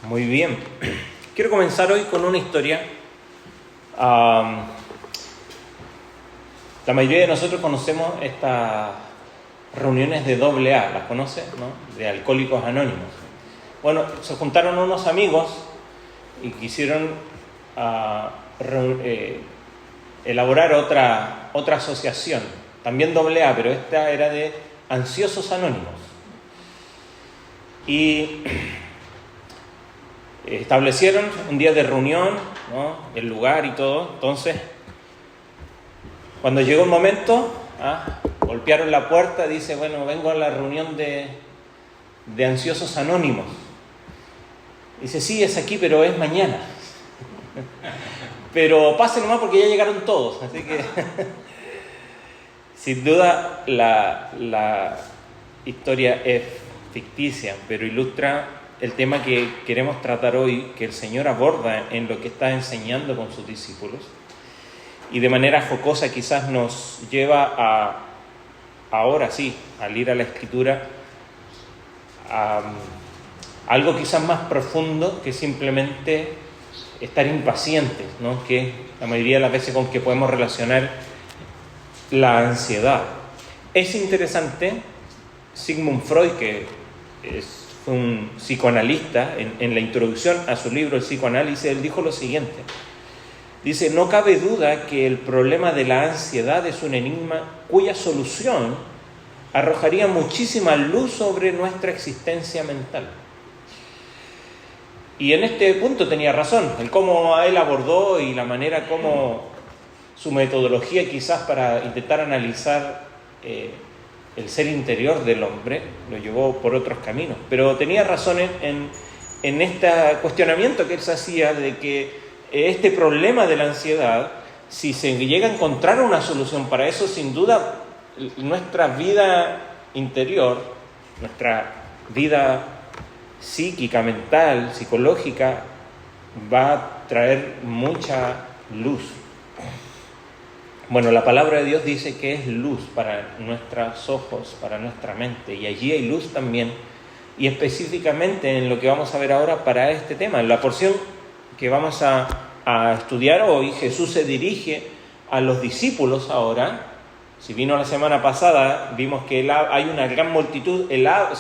Muy bien. Quiero comenzar hoy con una historia. La mayoría de nosotros conocemos estas reuniones de AA, ¿las conoce? ¿No? De Alcohólicos Anónimos. Bueno, se juntaron unos amigos y quisieron elaborar otra asociación, también AA, pero esta era de Ansiosos Anónimos. Y establecieron un día de reunión, ¿no? El lugar y todo. Entonces, cuando llegó el momento, golpearon la puerta, dice, bueno, vengo a la reunión de Ansiosos Anónimos. Dice, sí, es aquí, pero es mañana. Pero pasen nomás porque ya llegaron todos. Así que, sin duda, la historia es ficticia, pero ilustra el tema que queremos tratar hoy, que el Señor aborda en lo que está enseñando con sus discípulos, y de manera jocosa quizás nos lleva ahora sí, al ir a la Escritura, a algo quizás más profundo que simplemente estar impacientes, ¿no? Que la mayoría de las veces con que podemos relacionar la ansiedad. Es interesante, Sigmund Freud, que es un psicoanalista, en la introducción a su libro El psicoanálisis, él dijo lo siguiente. Dice, no cabe duda que el problema de la ansiedad es un enigma cuya solución arrojaría muchísima luz sobre nuestra existencia mental. Y en este punto tenía razón, el cómo él abordó y la manera como su metodología quizás para intentar analizar el ser interior del hombre lo llevó por otros caminos. Pero tenía razón en este cuestionamiento que él se hacía de que este problema de la ansiedad, si se llega a encontrar una solución para eso, sin duda nuestra vida interior, nuestra vida psíquica, mental, psicológica, va a traer mucha luz. Bueno, la palabra de Dios dice que es luz para nuestros ojos, para nuestra mente, y allí hay luz también, y específicamente en lo que vamos a ver ahora para este tema. En la porción que vamos a estudiar hoy, Jesús se dirige a los discípulos ahora. Si vino la semana pasada, vimos que hay una gran multitud,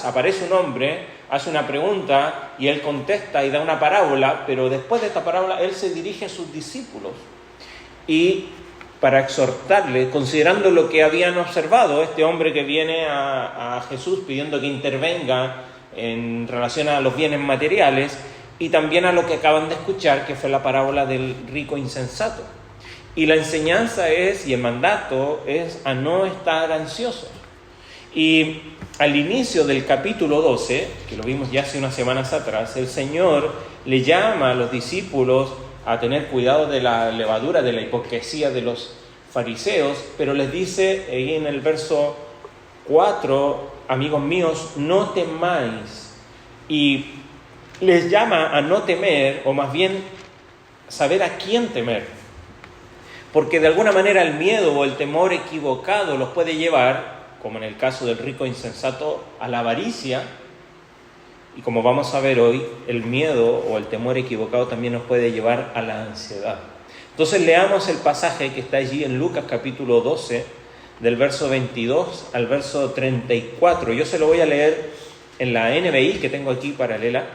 aparece un hombre, hace una pregunta y él contesta y da una parábola, pero después de esta parábola él se dirige a sus discípulos y para exhortarle, considerando lo que habían observado, este hombre que viene a Jesús pidiendo que intervenga en relación a los bienes materiales y también a lo que acaban de escuchar, que fue la parábola del rico insensato. Y la enseñanza es, y el mandato es, a no estar ansiosos. Y al inicio del capítulo 12, que lo vimos ya hace unas semanas atrás, el Señor le llama a los discípulos a tener cuidado de la levadura, de la hipocresía de los fariseos, pero les dice ahí en el verso 4, amigos míos, no temáis, y les llama a no temer, o más bien saber a quién temer, porque de alguna manera el miedo o el temor equivocado los puede llevar, como en el caso del rico insensato, a la avaricia. Y como vamos a ver hoy, el miedo o el temor equivocado también nos puede llevar a la ansiedad. Entonces leamos el pasaje que está allí en Lucas capítulo 12, del verso 22 al verso 34. Yo se lo voy a leer en la NBI que tengo aquí paralela,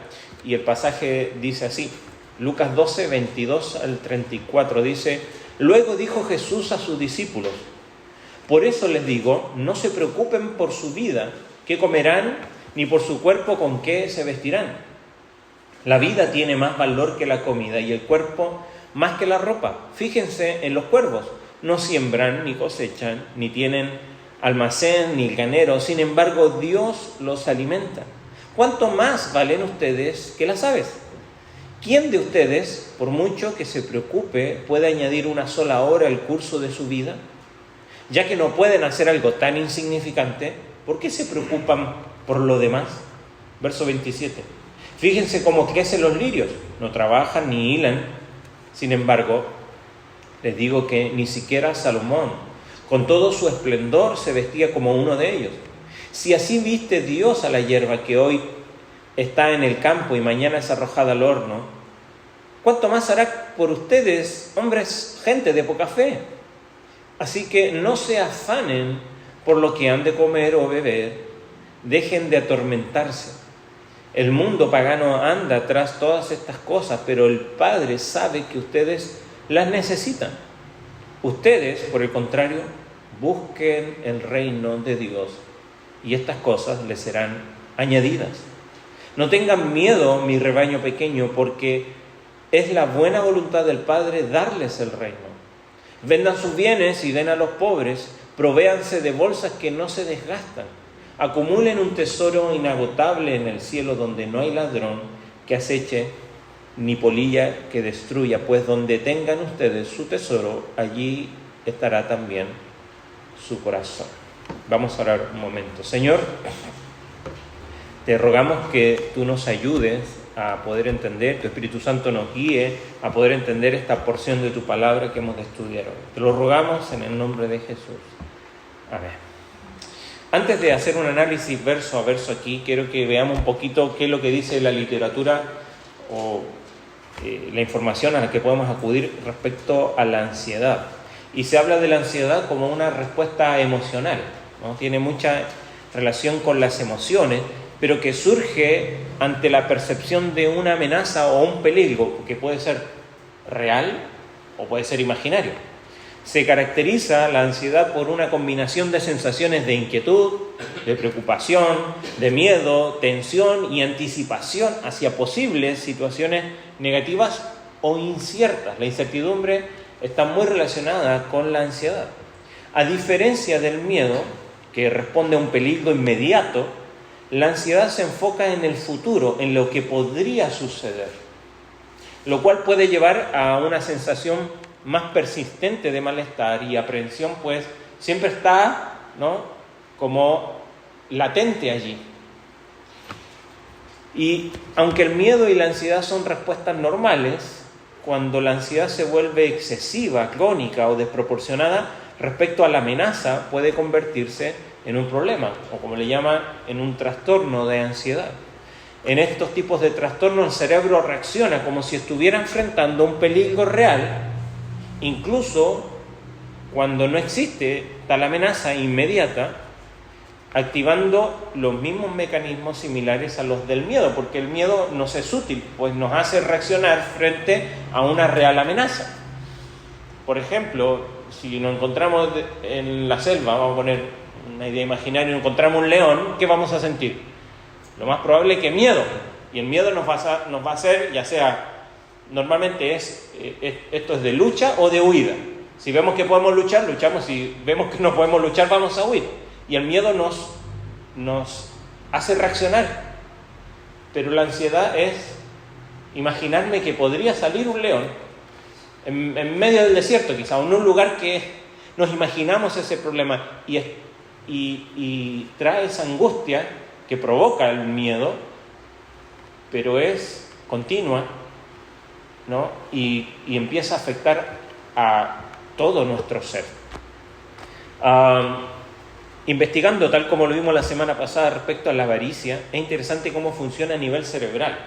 y el pasaje dice así, Lucas 12, 22 al 34, dice, luego dijo Jesús a sus discípulos, por eso les digo, no se preocupen por su vida, qué comerán, ni por su cuerpo con qué se vestirán. La vida tiene más valor que la comida y el cuerpo más que la ropa. Fíjense en los cuervos, no siembran ni cosechan, ni tienen almacén ni granero, sin embargo Dios los alimenta. ¿Cuánto más valen ustedes que las aves? ¿Quién de ustedes, por mucho que se preocupe, puede añadir una sola hora al curso de su vida? Ya que no pueden hacer algo tan insignificante, ¿por qué se preocupan por lo demás? Verso 27. Fíjense cómo crecen los lirios, no trabajan ni hilan. Sin embargo, les digo que ni siquiera Salomón, con todo su esplendor, se vestía como uno de ellos. Si así viste Dios a la hierba que hoy está en el campo y mañana es arrojada al horno, ¿cuánto más hará por ustedes, hombres, gente de poca fe? Así que no se afanen por lo que han de comer o beber, dejen de atormentarse. El mundo pagano anda tras todas estas cosas, pero el Padre sabe que ustedes las necesitan. Ustedes, por el contrario, busquen el reino de Dios y estas cosas les serán añadidas. No tengan miedo, mi rebaño pequeño, porque es la buena voluntad del Padre darles el reino. Vendan sus bienes y den a los pobres, provéanse de bolsas que no se desgastan, acumulen un tesoro inagotable en el cielo donde no hay ladrón que aceche ni polilla que destruya, pues donde tengan ustedes su tesoro, allí estará también su corazón. Vamos a orar un momento. Señor, te rogamos que tú nos ayudes a poder entender, tu Espíritu Santo nos guíe a poder entender esta porción de tu palabra que hemos de estudiar hoy. Te lo rogamos en el nombre de Jesús. Amén. Antes de hacer un análisis verso a verso aquí, quiero que veamos un poquito qué es lo que dice la literatura o la información a la que podemos acudir respecto a la ansiedad. Y se habla de la ansiedad como una respuesta emocional, ¿no? Tiene mucha relación con las emociones, pero que surge ante la percepción de una amenaza o un peligro, que puede ser real o puede ser imaginario. Se caracteriza la ansiedad por una combinación de sensaciones de inquietud, de preocupación, de miedo, tensión y anticipación hacia posibles situaciones negativas o inciertas. La incertidumbre está muy relacionada con la ansiedad. A diferencia del miedo, que responde a un peligro inmediato, la ansiedad se enfoca en el futuro, en lo que podría suceder, lo cual puede llevar a una sensación más persistente de malestar y aprehensión, pues siempre está, ¿no?, como latente allí. Y aunque el miedo y la ansiedad son respuestas normales, cuando la ansiedad se vuelve excesiva, crónica o desproporcionada respecto a la amenaza, puede convertirse en un problema, o como le llaman, en un trastorno de ansiedad. En estos tipos de trastornos el cerebro reacciona como si estuviera enfrentando un peligro real, incluso cuando no existe tal amenaza inmediata, activando los mismos mecanismos similares a los del miedo, porque el miedo nos es útil, pues nos hace reaccionar frente a una real amenaza. Por ejemplo, si nos encontramos en la selva, vamos a poner una idea imaginaria, nos encontramos un león, ¿qué vamos a sentir? Lo más probable es que miedo, y el miedo nos va a hacer, ya sea, normalmente esto es de lucha o de huida. Si vemos que podemos luchar, luchamos. Si vemos que no podemos luchar, vamos a huir. Y el miedo nos hace reaccionar. Pero la ansiedad es imaginarme que podría salir un león en medio del desierto, quizá, o en un lugar que nos imaginamos ese problema y trae esa angustia que provoca el miedo, pero es continua, ¿no? Y empieza a afectar a todo nuestro ser. Investigando, tal como lo vimos la semana pasada respecto a la avaricia, es interesante cómo funciona a nivel cerebral.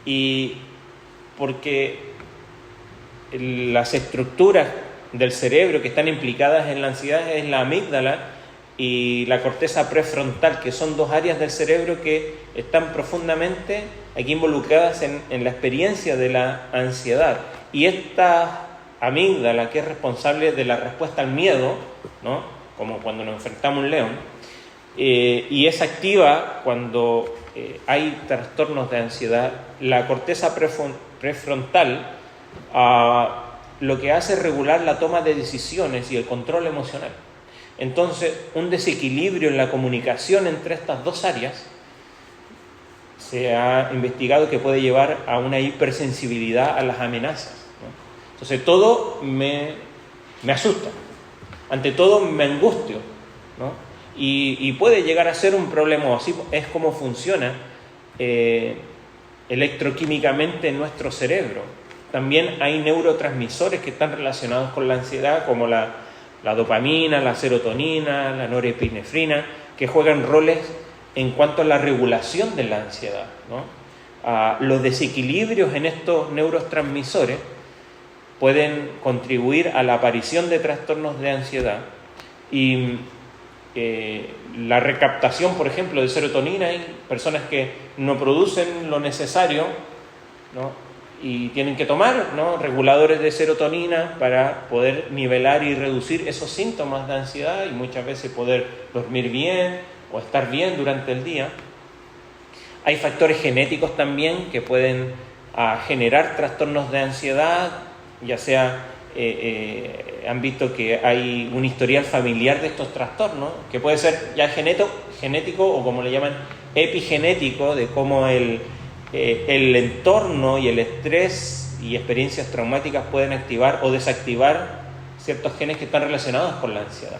Y porque las estructuras del cerebro que están implicadas en la ansiedad es la amígdala y la corteza prefrontal, que son dos áreas del cerebro que están profundamente aquí involucradas en la experiencia de la ansiedad. Y esta amígdala, que es responsable de la respuesta al miedo, ¿no?, como cuando nos enfrentamos a un león, y es activa cuando hay trastornos de ansiedad. La corteza prefrontal lo que hace es regular la toma de decisiones y el control emocional. Entonces, un desequilibrio en la comunicación entre estas dos áreas se ha investigado que puede llevar a una hipersensibilidad a las amenazas, ¿no? Entonces, todo me asusta, ante todo me angustio, ¿no? Y puede llegar a ser un problema. Así es como funciona electroquímicamente en nuestro cerebro. También hay neurotransmisores que están relacionados con la ansiedad, como la dopamina, la serotonina, la norepinefrina, que juegan roles en cuanto a la regulación de la ansiedad, ¿no? Los desequilibrios en estos neurotransmisores pueden contribuir a la aparición de trastornos de ansiedad y la recaptación, por ejemplo, de serotonina. Hay personas que no producen lo necesario, ¿no? Y tienen que tomar, ¿no?, reguladores de serotonina para poder nivelar y reducir esos síntomas de ansiedad y muchas veces poder dormir bien o estar bien durante el día. Hay factores genéticos también que pueden generar trastornos de ansiedad, ya sea han visto que hay un historial familiar de estos trastornos, que puede ser ya genético o como le llaman epigenético, de cómo el entorno y el estrés y experiencias traumáticas pueden activar o desactivar ciertos genes que están relacionados con la ansiedad.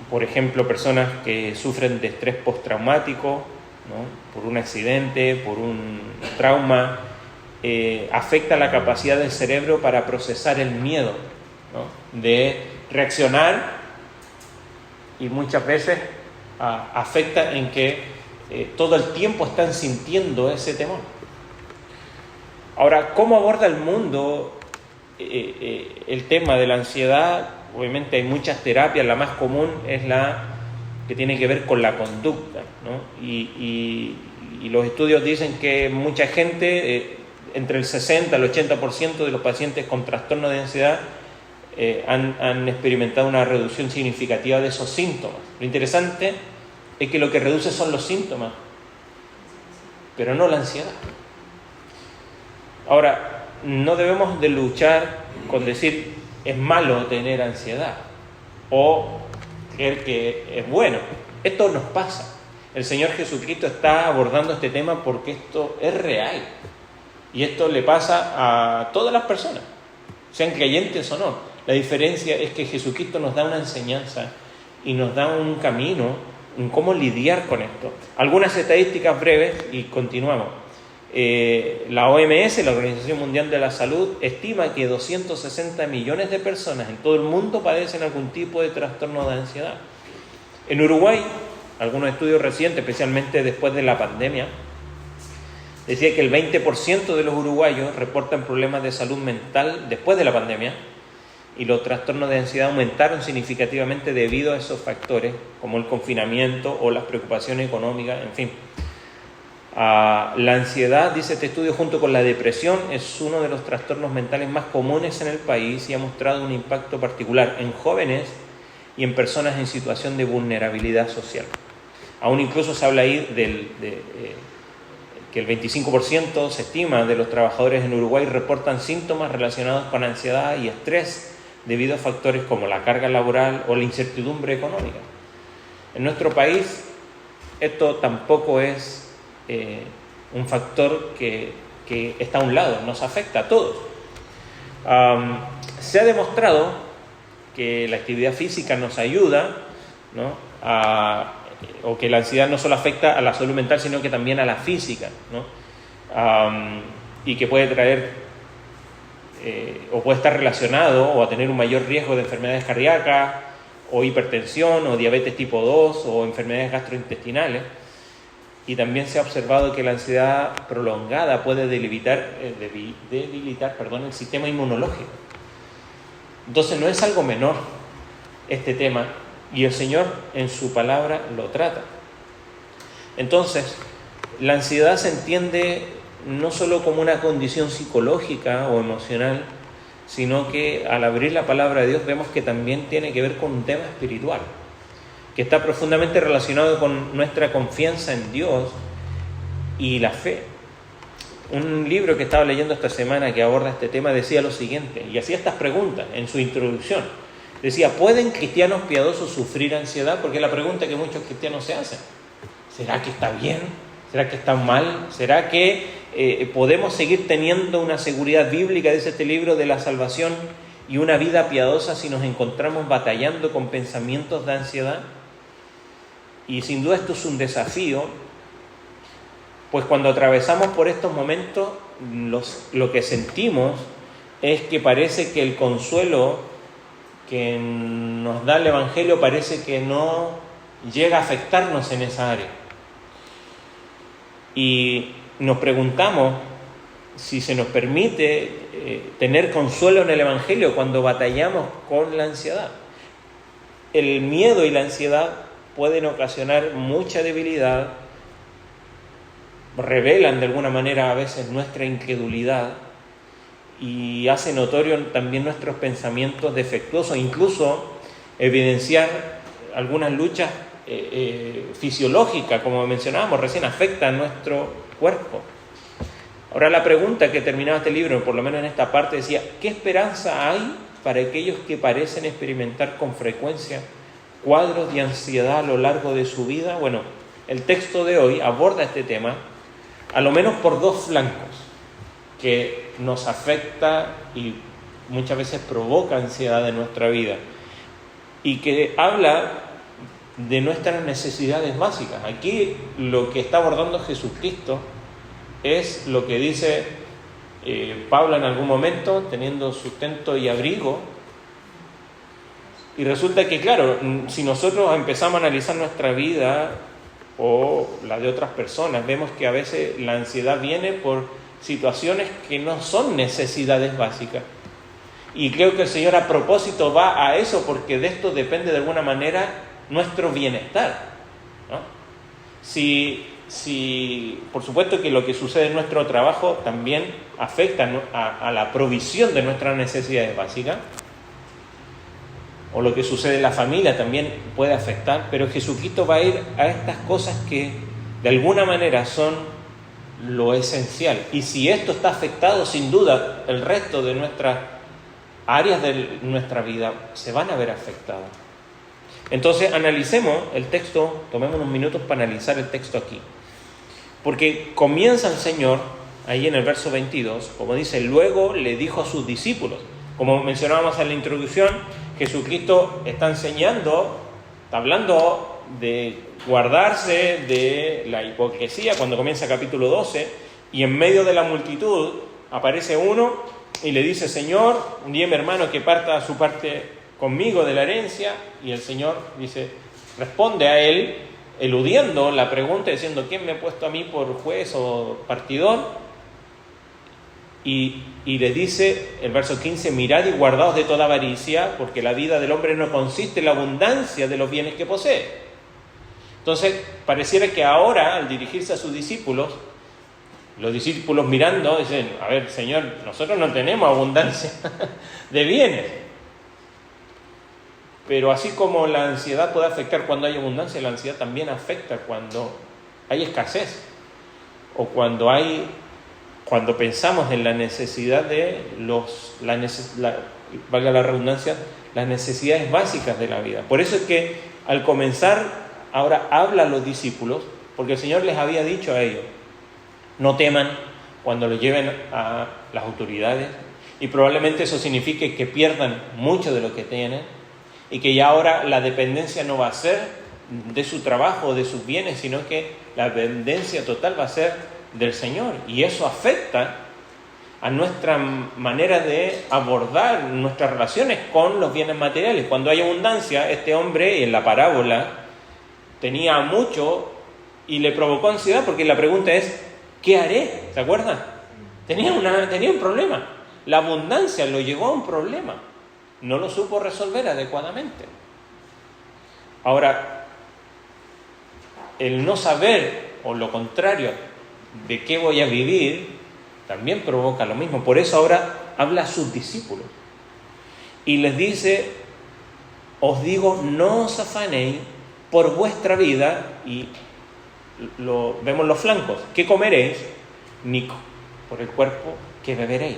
Por ejemplo, personas que sufren de estrés postraumático, ¿no?, por un accidente, por un trauma, afecta la capacidad del cerebro para procesar el miedo, ¿no?, de reaccionar, y muchas veces afecta en que todo el tiempo están sintiendo ese temor. Ahora, ¿cómo aborda el mundo el tema de la ansiedad? Obviamente hay muchas terapias, la más común es la que tiene que ver con la conducta, ¿no? Y los estudios dicen que mucha gente, entre el 60 al 80% de los pacientes con trastorno de ansiedad han experimentado una reducción significativa de esos síntomas. Lo interesante es que lo que reduce son los síntomas, pero no la ansiedad. Ahora, no debemos de luchar con decir es malo tener ansiedad o creer que es bueno. Esto nos pasa. El Señor Jesucristo está abordando este tema porque esto es real. Y esto le pasa a todas las personas, sean creyentes o no. La diferencia es que Jesucristo nos da una enseñanza y nos da un camino en cómo lidiar con esto. Algunas estadísticas breves y continuamos. La OMS, la Organización Mundial de la Salud, estima que 260 millones de personas en todo el mundo padecen algún tipo de trastorno de ansiedad. En Uruguay, algunos estudios recientes, especialmente después de la pandemia, decía que el 20% de los uruguayos reportan problemas de salud mental después de la pandemia, y los trastornos de ansiedad aumentaron significativamente debido a esos factores, como el confinamiento o las preocupaciones económicas, en fin. La ansiedad, dice este estudio, junto con la depresión, es uno de los trastornos mentales más comunes en el país y ha mostrado un impacto particular en jóvenes y en personas en situación de vulnerabilidad social. Aún incluso se habla ahí que el 25% se estima de los trabajadores en Uruguay reportan síntomas relacionados con ansiedad y estrés debido a factores como la carga laboral o la incertidumbre económica. En nuestro país esto tampoco es un factor que está a un lado, nos afecta a todos. Se ha demostrado que la actividad física nos ayuda, ¿no?, o que la ansiedad no solo afecta a la salud mental, sino que también a la física, ¿no? Y que puede traer o puede estar relacionado o a tener un mayor riesgo de enfermedades cardíacas o hipertensión o diabetes tipo 2 o enfermedades gastrointestinales. Y también se ha observado que la ansiedad prolongada puede debilitar el sistema inmunológico. Entonces no es algo menor este tema, y el Señor en su palabra lo trata. Entonces, la ansiedad se entiende no solo como una condición psicológica o emocional, sino que al abrir la palabra de Dios vemos que también tiene que ver con un tema espiritual, que está profundamente relacionado con nuestra confianza en Dios y la fe. Un libro que estaba leyendo esta semana que aborda este tema decía lo siguiente, y hacía estas preguntas en su introducción. Decía, ¿pueden cristianos piadosos sufrir ansiedad? Porque es la pregunta que muchos cristianos se hacen. ¿Será que está bien? ¿Será que está mal? ¿Será que podemos seguir teniendo una seguridad bíblica, dice este libro, de la salvación y una vida piadosa si nos encontramos batallando con pensamientos de ansiedad? Y sin duda esto es un desafío, pues cuando atravesamos por estos momentos, lo que sentimos es que parece que el consuelo que nos da el Evangelio parece que no llega a afectarnos en esa área. Y nos preguntamos si se nos permite tener consuelo en el Evangelio cuando batallamos con la ansiedad. El miedo y la ansiedad pueden ocasionar mucha debilidad, revelan de alguna manera a veces nuestra incredulidad y hacen notorio también nuestros pensamientos defectuosos, incluso evidenciar algunas luchas fisiológicas, como mencionábamos recién, afectan a nuestro cuerpo. Ahora la pregunta que terminaba este libro, por lo menos en esta parte, decía: ¿qué esperanza hay para aquellos que parecen experimentar con frecuencia cuadros de ansiedad a lo largo de su vida? Bueno, el texto de hoy aborda este tema, a lo menos por dos flancos, que nos afecta y muchas veces provoca ansiedad en nuestra vida, y que habla de nuestras necesidades básicas. Aquí lo que está abordando Jesucristo es lo que dice Pablo en algún momento, teniendo sustento y abrigo. Y resulta que, claro, si nosotros empezamos a analizar nuestra vida o la de otras personas, vemos que a veces la ansiedad viene por situaciones que no son necesidades básicas. Y creo que el Señor a propósito va a eso, porque de esto depende de alguna manera nuestro bienestar, ¿no? Si por supuesto que lo que sucede en nuestro trabajo también afecta a la provisión de nuestras necesidades básicas, o lo que sucede en la familia también puede afectar, pero Jesucristo va a ir a estas cosas que de alguna manera son lo esencial. Y si esto está afectado, sin duda el resto de nuestras áreas de nuestra vida se van a ver afectadas. Entonces analicemos el texto, tomemos unos minutos para analizar el texto aquí. Porque comienza el Señor, ahí en el verso 22, como dice: luego le dijo a sus discípulos. Como mencionábamos en la introducción, Jesucristo está enseñando, está hablando de guardarse de la hipocresía cuando comienza el capítulo 12, y en medio de la multitud aparece uno y le dice: Señor, dime hermano que parta su parte conmigo de la herencia. Y el Señor responde a él, eludiendo la pregunta, diciendo: ¿quién me ha puesto a mí por juez o partidor? Y le dice, el verso 15: mirad y guardaos de toda avaricia, porque la vida del hombre no consiste en la abundancia de los bienes que posee. Entonces, pareciera que ahora, al dirigirse a sus discípulos, los discípulos mirando, dicen: a ver, Señor, nosotros no tenemos abundancia de bienes. Pero así como la ansiedad puede afectar cuando hay abundancia, la ansiedad también afecta cuando hay escasez, o cuando pensamos en la necesidad de valga la redundancia, las necesidades básicas de la vida. Por eso es que al comenzar, ahora habla a los discípulos, porque el Señor les había dicho a ellos: no teman cuando los lleven a las autoridades, y probablemente eso signifique que pierdan mucho de lo que tienen, y que ya ahora la dependencia no va a ser de su trabajo o de sus bienes, sino que la dependencia total va a ser del Señor. Y eso afecta a nuestra manera de abordar nuestras relaciones con los bienes materiales. Cuando hay abundancia, este hombre en la parábola tenía mucho y le provocó ansiedad, porque la pregunta es: ¿qué haré? ¿Se acuerdan? Tenía un problema. La abundancia lo llevó a un problema. No lo supo resolver adecuadamente. Ahora, el no saber, o lo contrario, de qué voy a vivir, también provoca lo mismo. Por eso ahora habla a sus discípulos y les dice: os digo, no os afanéis por vuestra vida, y vemos los flancos, qué comeréis, ni por el cuerpo que beberéis.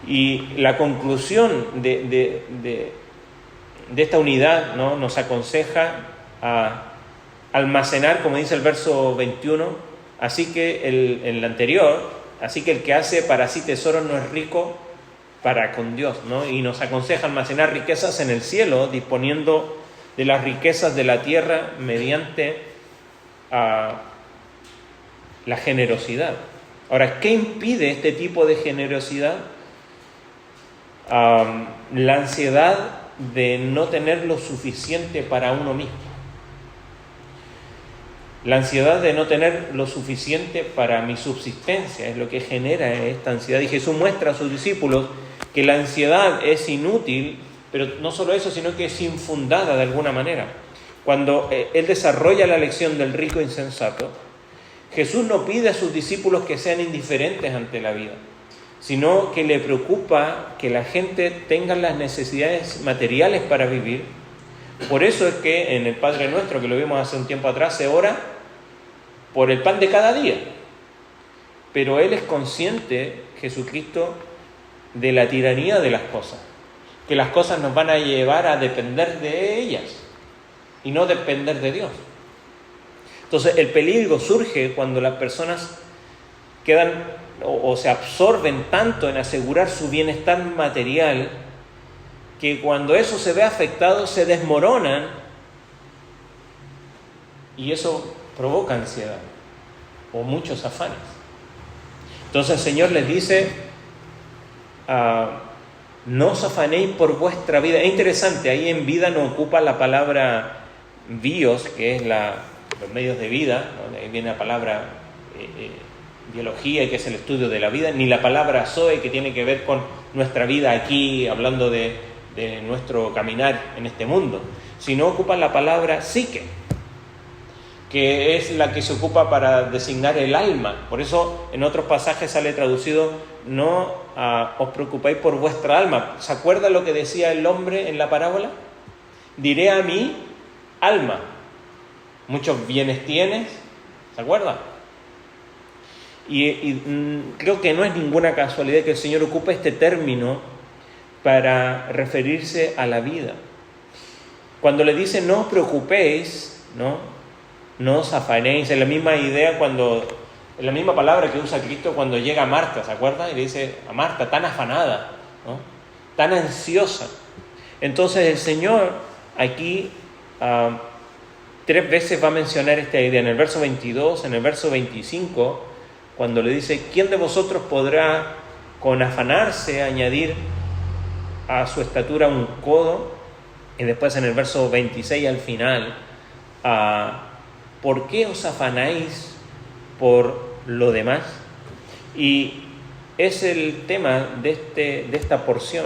Y la conclusión de esta unidad, ¿no?, nos aconseja a almacenar, como dice el verso 21, así que el anterior, así que el que hace para sí tesoros no es rico para con Dios, ¿no? Y nos aconseja almacenar riquezas en el cielo, disponiendo de las riquezas de la tierra mediante la generosidad. Ahora, ¿qué impide este tipo de generosidad? la ansiedad de no tener lo suficiente para uno mismo. La ansiedad de no tener lo suficiente para mi subsistencia es lo que genera esta ansiedad. Y Jesús muestra a sus discípulos que la ansiedad es inútil, pero no solo eso, sino que es infundada de alguna manera. Cuando Él desarrolla la lección del rico insensato, Jesús no pide a sus discípulos que sean indiferentes ante la vida, sino que le preocupa que la gente tenga las necesidades materiales para vivir. Por eso es que en el Padre Nuestro, que lo vimos hace un tiempo atrás, se ora por el pan de cada día. Pero Él es consciente, Jesucristo, de la tiranía de las cosas, que las cosas nos van a llevar a depender de ellas y no depender de Dios. Entonces el peligro surge cuando las personas quedan o se absorben tanto en asegurar su bienestar material, que cuando eso se ve afectado se desmoronan, y eso provoca ansiedad o muchos afanes. Entonces el Señor les dice, no os afanéis por vuestra vida. Es interesante, ahí en vida no ocupa la palabra bios, que es los medios de vida, ¿no? Ahí viene la palabra biología, que es el estudio de la vida, ni la palabra zoe, que tiene que ver con nuestra vida aquí, hablando de nuestro caminar en este mundo, sino ocupa la palabra psique, que es la que se ocupa para designar el alma. Por eso en otros pasajes sale traducido, no os preocupéis por vuestra alma. ¿Se acuerda lo que decía el hombre en la parábola? Diré a mi alma, muchos bienes tienes, ¿se acuerda? Y creo que no es ninguna casualidad que el Señor ocupe este término para referirse a la vida. Cuando le dice no os preocupéis, no os afanéis, es la misma idea es la misma palabra que usa Cristo cuando llega a Marta, ¿se acuerda? Y le dice a Marta, tan afanada, ¿no? Tan ansiosa. Entonces el Señor aquí 3 veces va a mencionar esta idea, en el verso 22, en el verso 25, cuando le dice, ¿quién de vosotros podrá con afanarse añadir a su estatura un codo? Y después en el verso 26 al final, ¿por qué os afanáis por lo demás? Y es el tema de esta porción.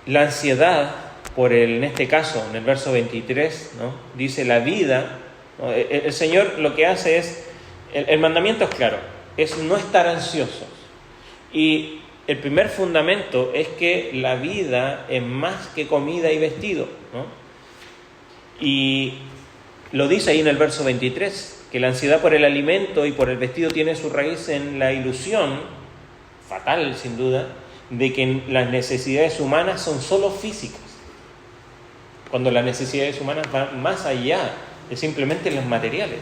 La ansiedad en este caso, en el verso 23, ¿no? Dice la vida, ¿no? El Señor lo que hace es, el mandamiento es claro, es no estar ansiosos. Y el primer fundamento es que la vida es más que comida y vestido, ¿no? Y lo dice ahí en el verso 23, que la ansiedad por el alimento y por el vestido tiene su raíz en la ilusión, fatal sin duda, de que las necesidades humanas son solo físicas, cuando las necesidades humanas van más allá de simplemente los materiales.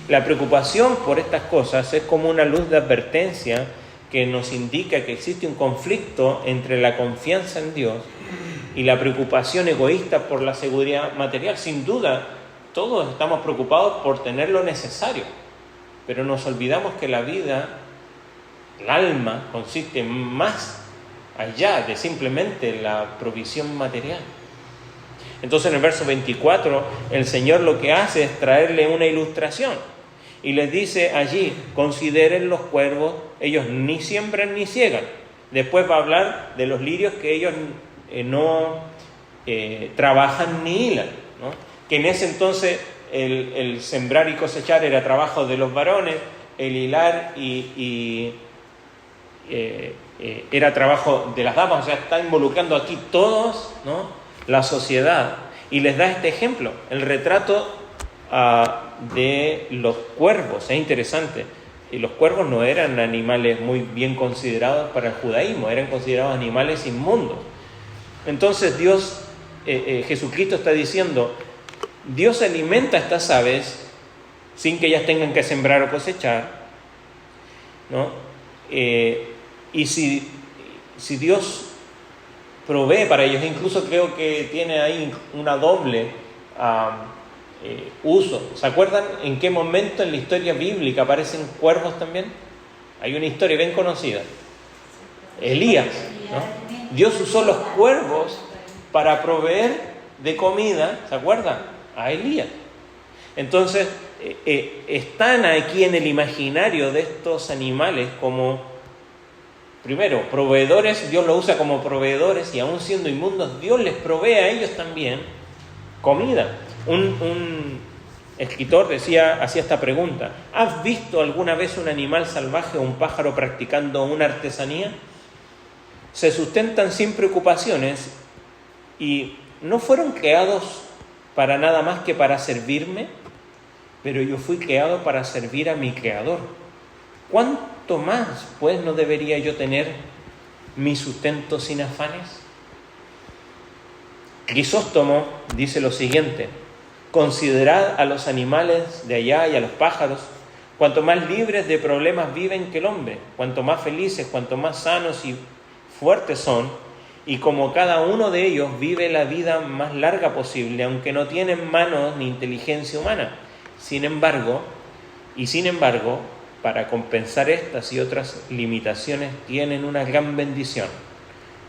La preocupación por estas cosas es como una luz de advertencia que nos indica que existe un conflicto entre la confianza en Dios y la preocupación egoísta por la seguridad material. Sin duda, todos estamos preocupados por tener lo necesario, pero nos olvidamos que la vida, el alma, consiste más allá de simplemente la provisión material. Entonces en el verso 24, el Señor lo que hace es traerle una ilustración y les dice allí, consideren los cuervos, ellos ni siembran ni ciegan. Después va a hablar de los lirios, que ellos no trabajan ni hilan, ¿no? Que en ese entonces el sembrar y cosechar era trabajo de los varones, el hilar era trabajo de las damas. O sea, está involucrando aquí todos, ¿no?, la sociedad, y les da este ejemplo, el retrato de los cuervos. Es interesante, y los cuervos no eran animales muy bien considerados para el judaísmo, eran considerados animales inmundos. Entonces Jesucristo está diciendo, Dios alimenta a estas aves sin que ellas tengan que sembrar o cosechar, ¿no? Y si Dios provee para ellos, incluso creo que tiene ahí una doble uso. ¿Se acuerdan en qué momento en la historia bíblica aparecen cuervos también? Hay una historia bien conocida. Elías, ¿no? Dios usó los cuervos para proveer de comida, ¿se acuerdan? A Elías. Entonces, están aquí en el imaginario de estos animales como, primero, proveedores. Dios los usa como proveedores, y aún siendo inmundos, Dios les provee a ellos también comida. Un escritor hacía esta pregunta: ¿has visto alguna vez un animal salvaje o un pájaro practicando una artesanía? Se sustentan sin preocupaciones y no fueron creados para nada más que para servirme, pero yo fui creado para servir a mi Creador. ¿Cuánto más, pues, no debería yo tener mi sustento sin afanes? Crisóstomo dice lo siguiente: considerad a los animales de allá y a los pájaros, cuanto más libres de problemas viven que el hombre, cuanto más felices, cuanto más sanos y fuertes son, y como cada uno de ellos vive la vida más larga posible, aunque no tienen manos ni inteligencia humana. Sin embargo, para compensar estas y otras limitaciones, tienen una gran bendición: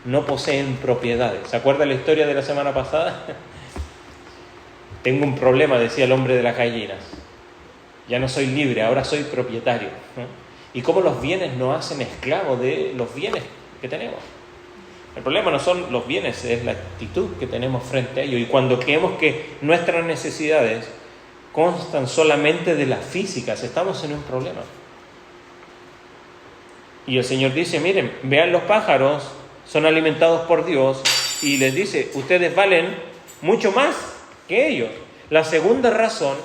no poseen propiedades. ¿Se acuerda la historia de la semana pasada? Tengo un problema, decía el hombre de las gallinas. Ya no soy libre, ahora soy propietario, ¿no? Y cómo los bienes nos hacen esclavos de los bienes que tenemos. El problema no son los bienes, es la actitud que tenemos frente a ellos. Y cuando creemos que nuestras necesidades constan solamente de las físicas, estamos en un problema. Y el Señor dice: miren, vean los pájaros, son alimentados por Dios, y les dice: ustedes valen mucho más que ellos. La segunda razón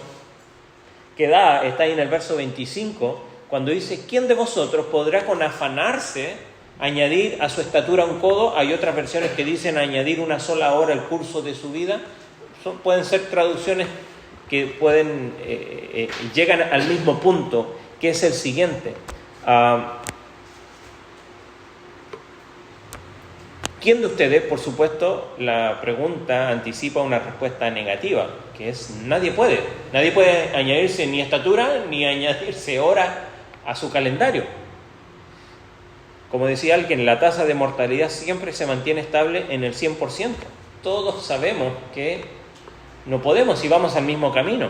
que da está ahí en el verso 25, cuando dice: ¿quién de vosotros podrá con afanarse añadir a su estatura un codo? Hay otras versiones que dicen añadir una sola hora al curso de su vida. Pueden ser traducciones que llegan al mismo punto, que es el siguiente. ¿Quién de ustedes? Por supuesto, la pregunta anticipa una respuesta negativa, que es: nadie puede añadirse ni estatura ni añadirse hora a su calendario. Como decía alguien, la tasa de mortalidad siempre se mantiene estable en el 100%. Todos sabemos que no podemos y vamos al mismo camino.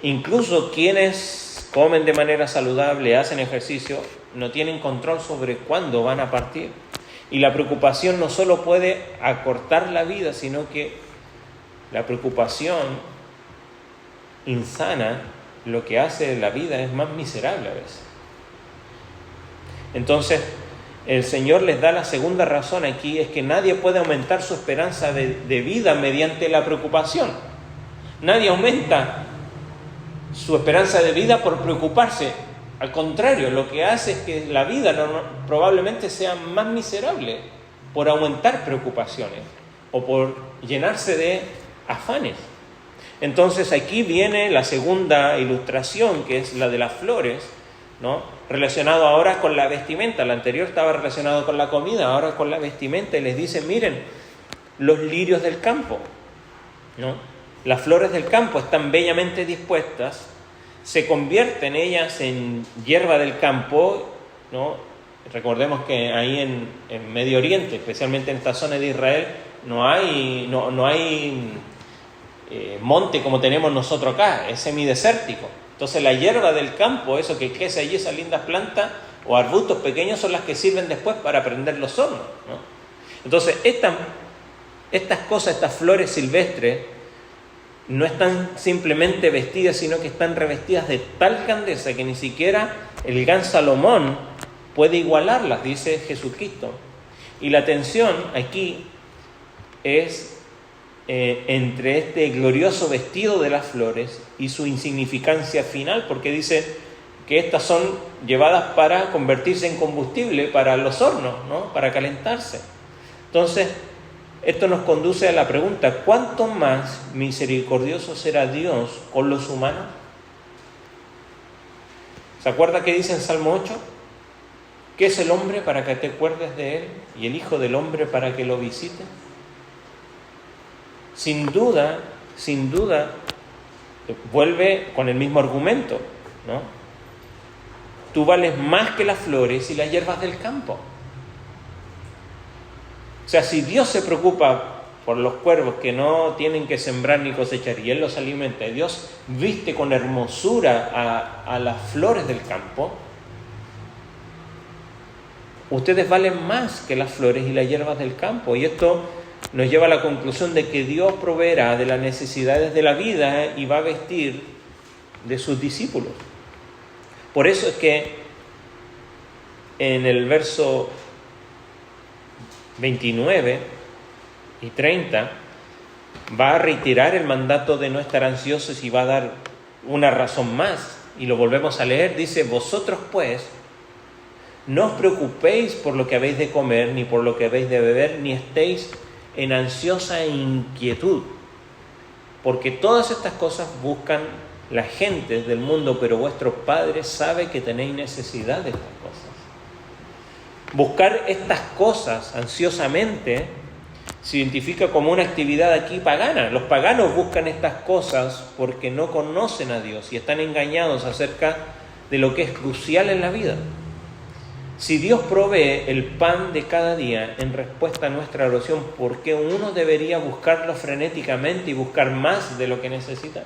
Incluso quienes comen de manera saludable, hacen ejercicio, no tienen control sobre cuándo van a partir. Y la preocupación no solo puede acortar la vida, sino que la preocupación insana lo que hace la vida es más miserable a veces. Entonces, el Señor les da la segunda razón aquí, es que nadie puede aumentar su esperanza de vida mediante la preocupación. Nadie aumenta su esperanza de vida por preocuparse. Al contrario, lo que hace es que la vida probablemente sea más miserable por aumentar preocupaciones o por llenarse de afanes. Entonces aquí viene la segunda ilustración, que es la de las flores, ¿no? Relacionado ahora con la vestimenta. La anterior estaba relacionado con la comida, ahora con la vestimenta. Y les dice: miren, los lirios del campo, ¿no? Las flores del campo están bellamente dispuestas, se convierten ellas en hierba del campo, ¿no? Recordemos que ahí en Medio Oriente, especialmente en esta zona de Israel, no hay monte como tenemos nosotros acá, es semidesértico. Entonces la hierba del campo, eso que crece allí, esas lindas plantas o arbustos pequeños, son las que sirven después para prender los hornos, ¿no? Entonces estas cosas, estas flores silvestres, no están simplemente vestidas, sino que están revestidas de tal grandeza que ni siquiera el gran Salomón puede igualarlas, dice Jesucristo. Y la tensión aquí es entre este glorioso vestido de las flores y su insignificancia final, porque dice que estas son llevadas para convertirse en combustible para los hornos, ¿no? Para calentarse. Entonces, esto nos conduce a la pregunta: ¿cuánto más misericordioso será Dios con los humanos? ¿Se acuerda que dice en Salmo 8? ¿Qué es el hombre para que te acuerdes de él? Y el hijo del hombre para que lo visite. Sin duda, vuelve con el mismo argumento, ¿no? Tú vales más que las flores y las hierbas del campo. sea, si Dios se preocupa por los cuervos que no tienen que sembrar ni cosechar y Él los alimenta, y Dios viste con hermosura a las flores del campo, ustedes valen más que las flores y las hierbas del campo. Y esto nos lleva a la conclusión de que Dios proveerá de las necesidades de la vida y va a vestir de sus discípulos. Por eso es que en el verso 29 y 30 va a reiterar el mandato de no estar ansiosos y va a dar una razón más. Y lo volvemos a leer. Dice: vosotros pues no os preocupéis por lo que habéis de comer, ni por lo que habéis de beber, ni estéis en ansiosa inquietud. Porque todas estas cosas buscan las gentes del mundo, pero vuestro Padre sabe que tenéis necesidad de estas cosas. Buscar estas cosas ansiosamente se identifica como una actividad aquí pagana. Los paganos buscan estas cosas porque no conocen a Dios y están engañados acerca de lo que es crucial en la vida. Si Dios provee el pan de cada día en respuesta a nuestra oración, ¿por qué uno debería buscarlo frenéticamente y buscar más de lo que necesita?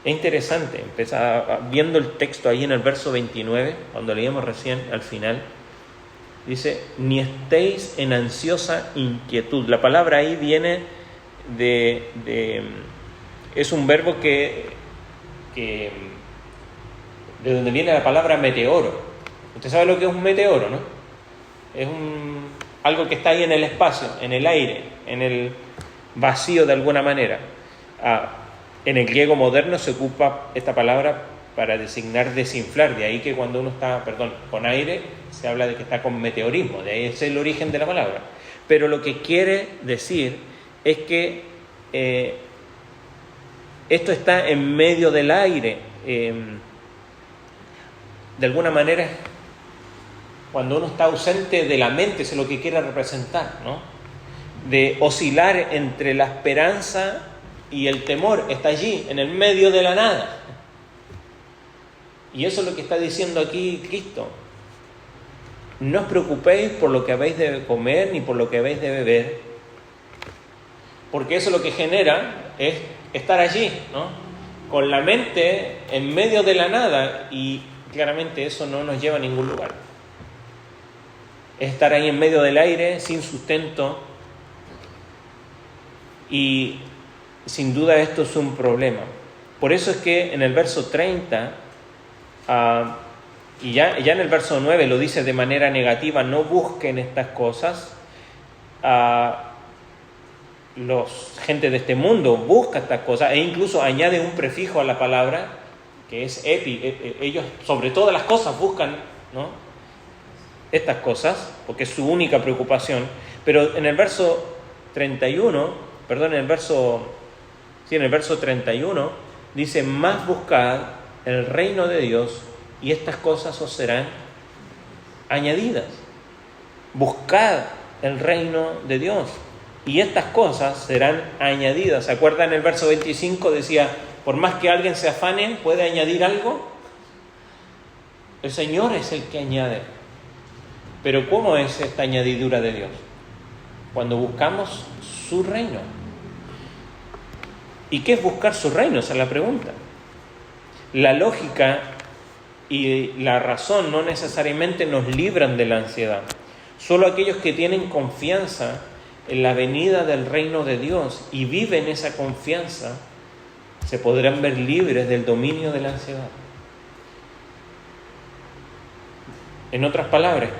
Es interesante, viendo el texto ahí en el verso 29, cuando leíamos recién al final, dice: ni estéis en ansiosa inquietud. La palabra ahí viene es un verbo que de donde viene la palabra meteoro. Usted sabe lo que es un meteoro, ¿no? Es algo que está ahí en el espacio, en el aire, en el vacío de alguna manera. En el griego moderno se ocupa esta palabra para designar desinflar, de ahí que cuando uno está, con aire, se habla de que está con meteorismo, de ahí es el origen de la palabra. Pero lo que quiere decir es que esto está en medio del aire. De alguna manera, cuando uno está ausente de la mente, eso es lo que quiere representar, ¿no? De oscilar entre la esperanza y el temor, está allí, en el medio de la nada. Y eso es lo que está diciendo aquí Cristo. No os preocupéis por lo que habéis de comer ni por lo que habéis de beber, porque eso lo que genera es estar allí, ¿no? Con la mente en medio de la nada, y claramente eso no nos lleva a ningún lugar. Es estar ahí en medio del aire, sin sustento, y sin duda esto es un problema. Por eso es que en el verso 30, y ya en el verso 9 lo dice de manera negativa: no busquen estas cosas. Los gente de este mundo busca estas cosas e incluso añade un prefijo a la palabra que es epi. Ellos sobre todas las cosas buscan, ¿no?, estas cosas porque es su única preocupación. Pero en el verso 31, en el verso 31 dice: más buscad el reino de Dios y estas cosas os serán añadidas. Buscad el reino de Dios y estas cosas serán añadidas. ¿Se acuerdan? En el verso 25 decía: por más que alguien se afane, ¿puede añadir algo? El Señor es el que añade. Pero ¿cómo es esta añadidura de Dios? Cuando buscamos su reino. ¿Y qué es buscar su reino? Esa es la pregunta. La lógica y la razón no necesariamente nos libran de la ansiedad. Solo aquellos que tienen confianza en la venida del reino de Dios y viven esa confianza se podrán ver libres del dominio de la ansiedad. En otras palabras,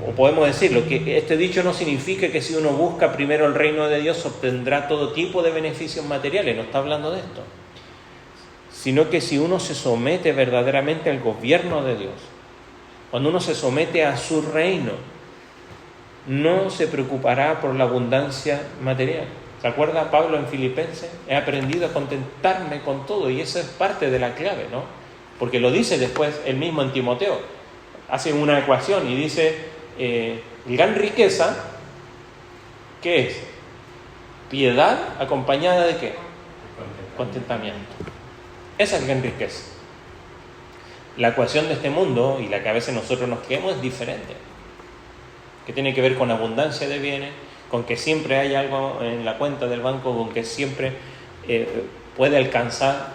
o podemos decirlo, que este dicho no significa que si uno busca primero el reino de Dios obtendrá todo tipo de beneficios materiales, no está hablando de esto, sino que si uno se somete verdaderamente al gobierno de Dios, cuando uno se somete a su reino, no se preocupará por la abundancia material. ¿Se acuerda Pablo en Filipenses? He aprendido a contentarme con todo, y esa es parte de la clave, ¿no? Porque lo dice después él mismo en Timoteo. Hace una ecuación y dice, gran riqueza, ¿qué es? Piedad acompañada de ¿qué? Contentamiento. Esa es gran riqueza. La ecuación de este mundo, y la que a veces nosotros nos creemos, es diferente. que tiene que ver con abundancia de bienes, con que siempre hay algo en la cuenta del banco, con que siempre puede alcanzar.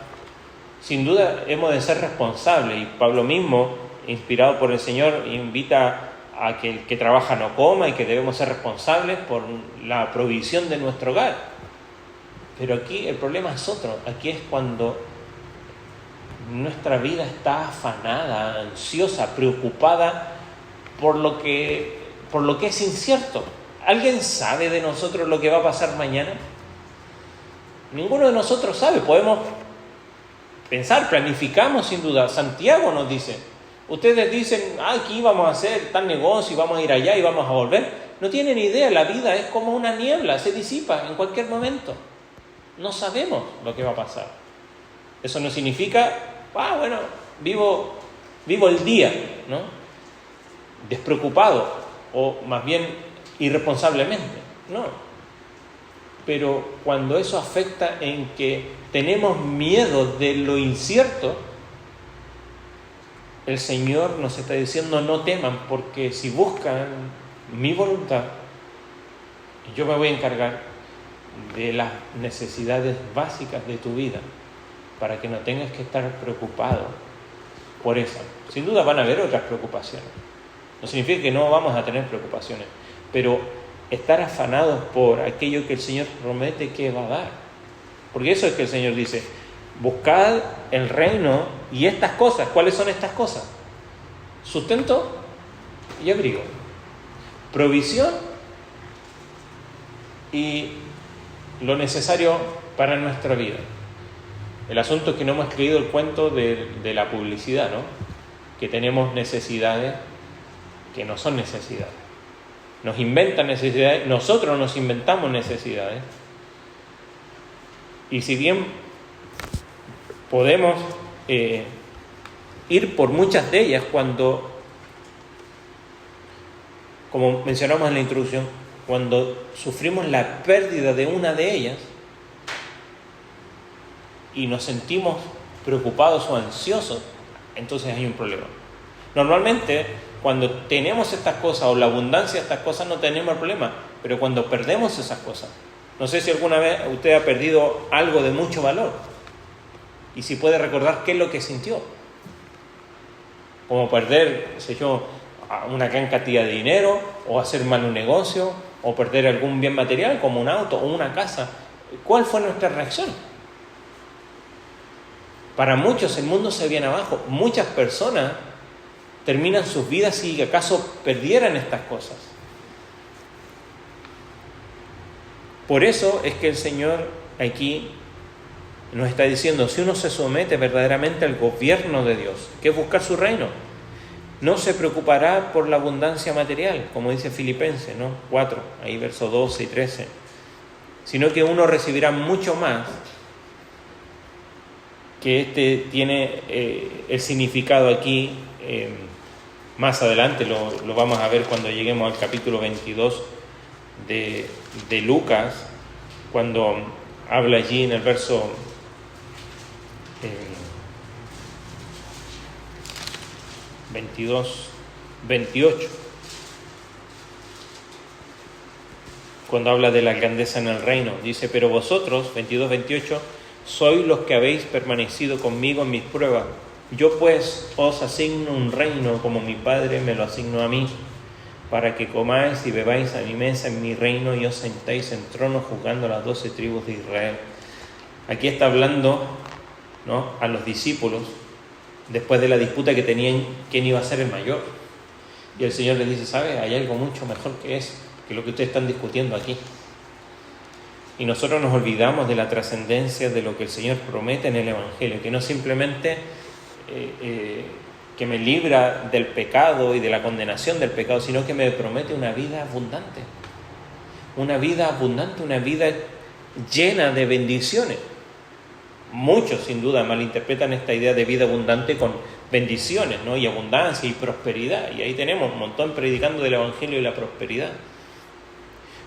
Sin duda hemos de ser responsables, y Pablo mismo, inspirado por el Señor, invita a que el que trabaja no coma y que debemos ser responsables por la provisión de nuestro hogar. Pero aquí el problema es otro. Aquí es cuando nuestra vida está afanada, ansiosa, preocupada por lo que es incierto. ¿Alguien sabe de nosotros lo que va a pasar mañana? Ninguno de nosotros sabe. Podemos pensar, planificamos sin duda. Santiago nos dice, ustedes dicen, aquí vamos a hacer tal negocio y vamos a ir allá y vamos a volver. No tienen idea, la vida es como una niebla, se disipa en cualquier momento. No sabemos lo que va a pasar. Eso no significa, vivo el día, ¿no? Despreocupado, o más bien irresponsablemente. No. Pero cuando eso afecta en que tenemos miedo de lo incierto, el Señor nos está diciendo, no teman, porque si buscan mi voluntad, yo me voy a encargar de las necesidades básicas de tu vida, para que no tengas que estar preocupado por eso. Sin duda van a haber otras preocupaciones. No significa que no vamos a tener preocupaciones, pero estar afanados por aquello que el Señor promete que va a dar. Porque eso es que el Señor dice, buscad el reino y estas cosas. ¿Cuáles son estas cosas? Sustento y abrigo. Provisión y lo necesario para nuestra vida. El asunto es que no hemos creído el cuento de la publicidad, ¿no? Que tenemos necesidades que no son necesidades. Nos inventan necesidades, nosotros nos inventamos necesidades. Y si bien podemos ir por muchas de ellas cuando, como mencionamos en la introducción, cuando sufrimos la pérdida de una de ellas y nos sentimos preocupados o ansiosos, entonces hay un problema. Normalmente, cuando tenemos estas cosas o la abundancia de estas cosas, no tenemos el problema, pero cuando perdemos esas cosas, no sé si alguna vez usted ha perdido algo de mucho valor y si puede recordar qué es lo que sintió, como perder, una gran cantidad de dinero, o hacer mal un negocio, o perder algún bien material como un auto o una casa. ¿Cuál fue nuestra reacción? Para muchos el mundo se viene abajo. Muchas personas terminan sus vidas si acaso perdieran estas cosas. Por eso es que el Señor aquí nos está diciendo, si uno se somete verdaderamente al gobierno de Dios, que es buscar su reino, no se preocupará por la abundancia material, como dice Filipenses, ¿no? 4, ahí versos 12 y 13, sino que uno recibirá mucho más, que este tiene el significado aquí, más adelante lo vamos a ver cuando lleguemos al capítulo 22 de Lucas, cuando habla allí en el verso 28, cuando habla de la grandeza en el reino, dice, pero vosotros, 28, sois los que habéis permanecido conmigo en mis pruebas. Yo pues os asigno un reino como mi Padre me lo asignó a mí, para que comáis y bebáis a mi mesa en mi reino y os sentéis en trono juzgando a las 12 tribus de Israel. Aquí está hablando, ¿no?, a los discípulos, después de la disputa que tenían quién iba a ser el mayor. Y el Señor les dice, ¿sabe? Hay algo mucho mejor que eso, que lo que ustedes están discutiendo aquí. Y nosotros nos olvidamos de la trascendencia de lo que el Señor promete en el Evangelio, que no simplemente que me libra del pecado y de la condenación del pecado, sino que me promete una vida abundante. Una vida abundante, una vida llena de bendiciones. Muchos, sin duda, malinterpretan esta idea de vida abundante con bendiciones, ¿no?, y abundancia y prosperidad. Y ahí tenemos un montón predicando del Evangelio y la prosperidad.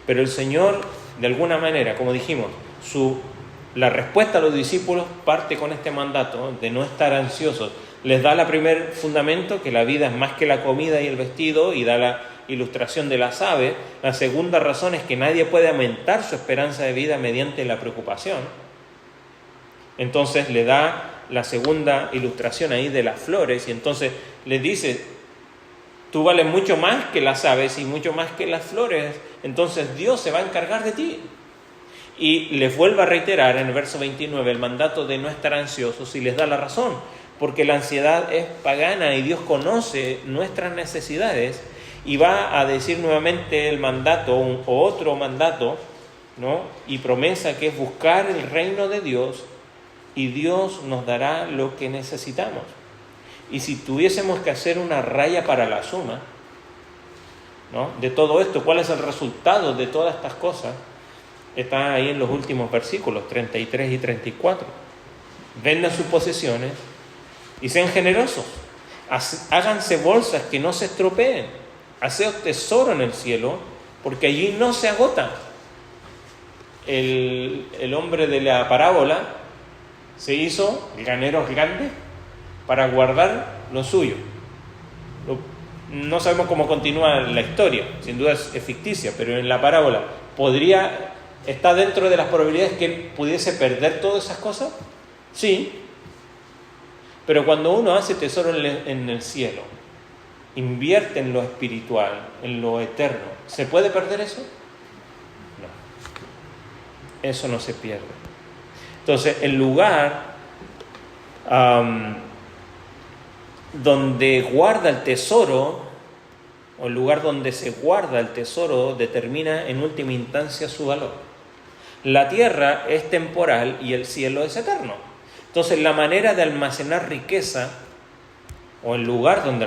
Pero el Señor, de alguna manera, como dijimos, la respuesta a los discípulos parte con este mandato de no estar ansiosos. Les da el primer fundamento, que la vida es más que la comida y el vestido, y da ilustración de las aves. La segunda razón es que nadie puede aumentar su esperanza de vida mediante la preocupación. Entonces le da la segunda ilustración ahí de las flores y entonces le dice: tú vales mucho más que las aves y mucho más que las flores, entonces Dios se va a encargar de ti. Y les vuelve a reiterar en el verso 29 el mandato de no estar ansiosos y les da la razón, porque la ansiedad es pagana y Dios conoce nuestras necesidades. Y va a decir nuevamente el mandato, o otro mandato, ¿no? Y promesa, que es buscar el reino de Dios y Dios nos dará lo que necesitamos. Y si tuviésemos que hacer una raya para la suma, ¿no?, de todo esto, ¿cuál es el resultado de todas estas cosas? Está ahí en los últimos versículos 33 y 34. Vendan sus posesiones y sean generosos. Háganse bolsas que no se estropeen. Haceos tesoro en el cielo, porque allí no se agota. El hombre de la parábola se hizo graneros grandes para guardar lo suyo. No sabemos cómo continúa la historia, sin duda es ficticia, pero en la parábola ¿está dentro de las probabilidades que él pudiese perder todas esas cosas? Sí. Pero cuando uno hace tesoro en el cielo, invierte en lo espiritual, en lo eterno, ¿se puede perder eso? No. Eso no se pierde. Entonces, el lugar donde guarda el tesoro, o el lugar donde se guarda el tesoro, determina en última instancia su valor. La tierra es temporal y el cielo es eterno. Entonces, la manera de almacenar riqueza, o el lugar donde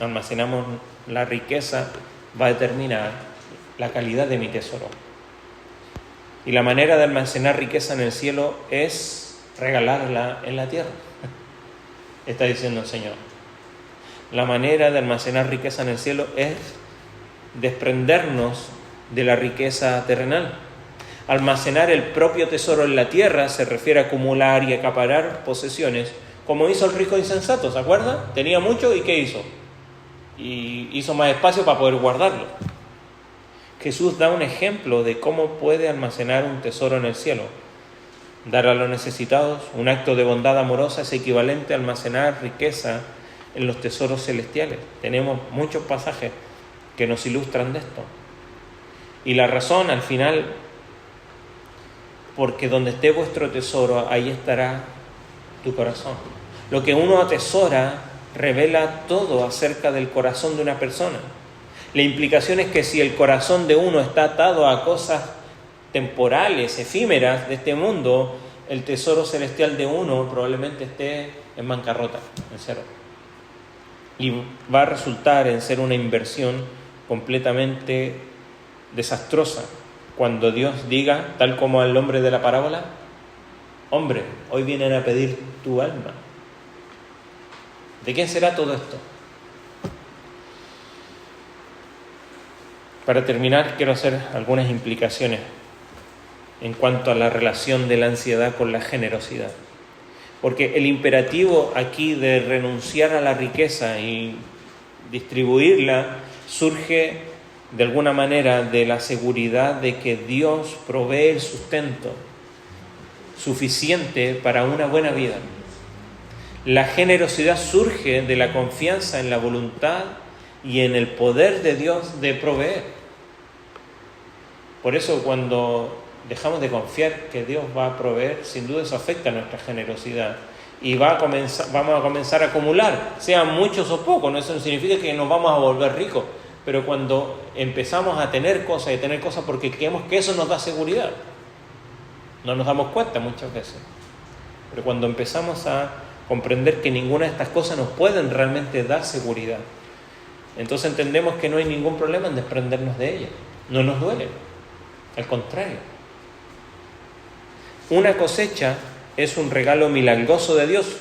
almacenamos la riqueza, va a determinar la calidad de mi tesoro. Y la manera de almacenar riqueza en el cielo es regalarla en la tierra. Está diciendo el Señor. La manera de almacenar riqueza en el cielo es desprendernos de la riqueza terrenal. Almacenar el propio tesoro en la tierra se refiere a acumular y acaparar posesiones, como hizo el rico insensato, ¿se acuerda? Tenía mucho y ¿qué hizo? Y hizo más espacio para poder guardarlo. Jesús da un ejemplo de cómo puede almacenar un tesoro en el cielo. Dar a los necesitados, un acto de bondad amorosa, es equivalente a almacenar riqueza en los tesoros celestiales. Tenemos muchos pasajes que nos ilustran de esto. Y la razón, al final, porque donde esté vuestro tesoro, ahí estará tu corazón. Lo que uno atesora revela todo acerca del corazón de una persona. La implicación es que si el corazón de uno está atado a cosas temporales, efímeras de este mundo, el tesoro celestial de uno probablemente esté en bancarrota, en cero. Y va a resultar en ser una inversión completamente desastrosa cuando Dios diga, tal como al hombre de la parábola: hombre, hoy vienen a pedir tu alma. ¿De quién será todo esto? Para terminar, quiero hacer algunas implicaciones en cuanto a la relación de la ansiedad con la generosidad. Porque el imperativo aquí de renunciar a la riqueza y distribuirla surge de alguna manera de la seguridad de que Dios provee el sustento suficiente para una buena vida. La generosidad surge de la confianza en la voluntad y en el poder de Dios de proveer. Por eso, cuando dejamos de confiar que Dios va a proveer, sin duda eso afecta a nuestra generosidad y vamos a comenzar a acumular, sean muchos o pocos. No, eso no significa que nos vamos a volver ricos, pero cuando empezamos a tener cosas porque creemos que eso nos da seguridad, no nos damos cuenta muchas veces, pero cuando empezamos a comprender que ninguna de estas cosas nos pueden realmente dar seguridad, entonces entendemos que no hay ningún problema en desprendernos de ellas, no nos duele, al contrario. Una cosecha es un regalo milagroso de Dios.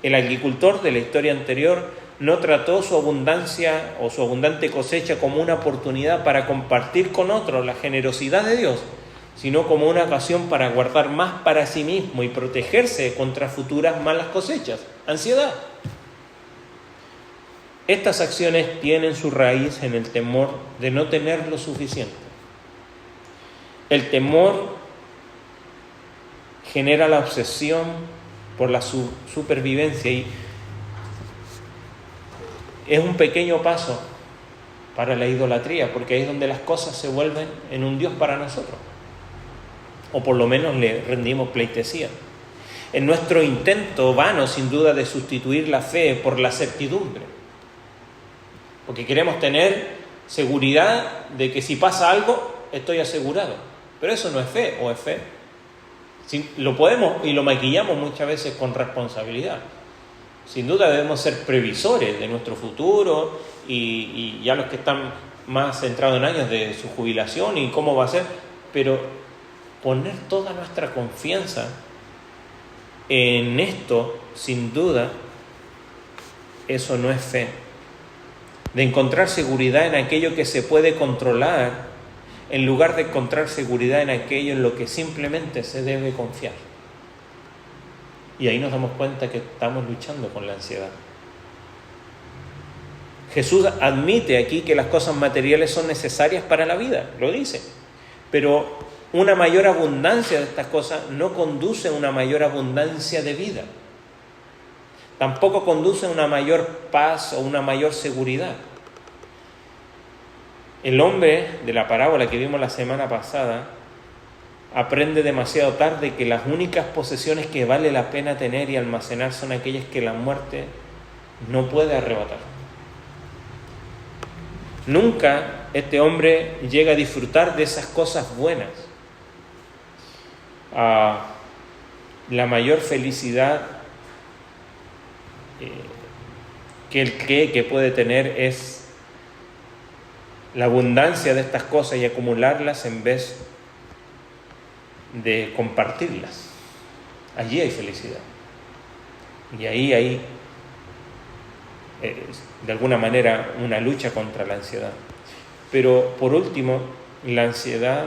El agricultor de la historia anterior no trató su abundancia o su abundante cosecha como una oportunidad para compartir con otros la generosidad de Dios, sino como una ocasión para guardar más para sí mismo y protegerse contra futuras malas cosechas. Ansiedad. Estas acciones tienen su raíz en el temor de no tener lo suficiente. El temor genera la obsesión por la supervivencia y es un pequeño paso para la idolatría, porque ahí es donde las cosas se vuelven en un Dios para nosotros, o por lo menos le rendimos pleitesía. En nuestro intento vano, sin duda, de sustituir la fe por la certidumbre, porque queremos tener seguridad de que si pasa algo, estoy asegurado. Pero eso no es fe, ¿o es fe? Lo podemos y lo maquillamos muchas veces con responsabilidad. Sin duda debemos ser previsores de nuestro futuro y ya los que están más centrados en años de su jubilación y cómo va a ser, pero poner toda nuestra confianza en esto, sin duda, eso no es fe. De encontrar seguridad en aquello que se puede controlar, en lugar de encontrar seguridad en aquello en lo que simplemente se debe confiar. Y ahí nos damos cuenta que estamos luchando con la ansiedad. Jesús admite aquí que las cosas materiales son necesarias para la vida, lo dice, pero una mayor abundancia de estas cosas no conduce a una mayor abundancia de vida. Tampoco conduce a una mayor paz o una mayor seguridad. El hombre de la parábola que vimos la semana pasada aprende demasiado tarde que las únicas posesiones que vale la pena tener y almacenar son aquellas que la muerte no puede arrebatar. Nunca este hombre llega a disfrutar de esas cosas buenas. La mayor felicidad que él cree que puede tener es la abundancia de estas cosas y acumularlas en vez de compartirlas. Allí hay felicidad. Y ahí hay, de alguna manera, una lucha contra la ansiedad. Pero, por último, la ansiedad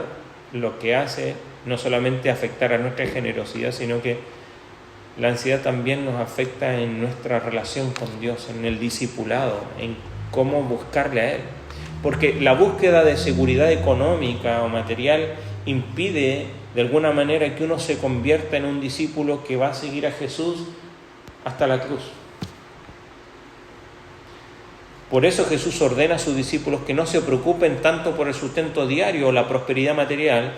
lo que hace no solamente afectar a nuestra generosidad, sino que la ansiedad también nos afecta en nuestra relación con Dios, en el discipulado, en cómo buscarle a Él. Porque la búsqueda de seguridad económica o material impide de alguna manera que uno se convierta en un discípulo que va a seguir a Jesús hasta la cruz. Por eso Jesús ordena a sus discípulos que no se preocupen tanto por el sustento diario o la prosperidad material,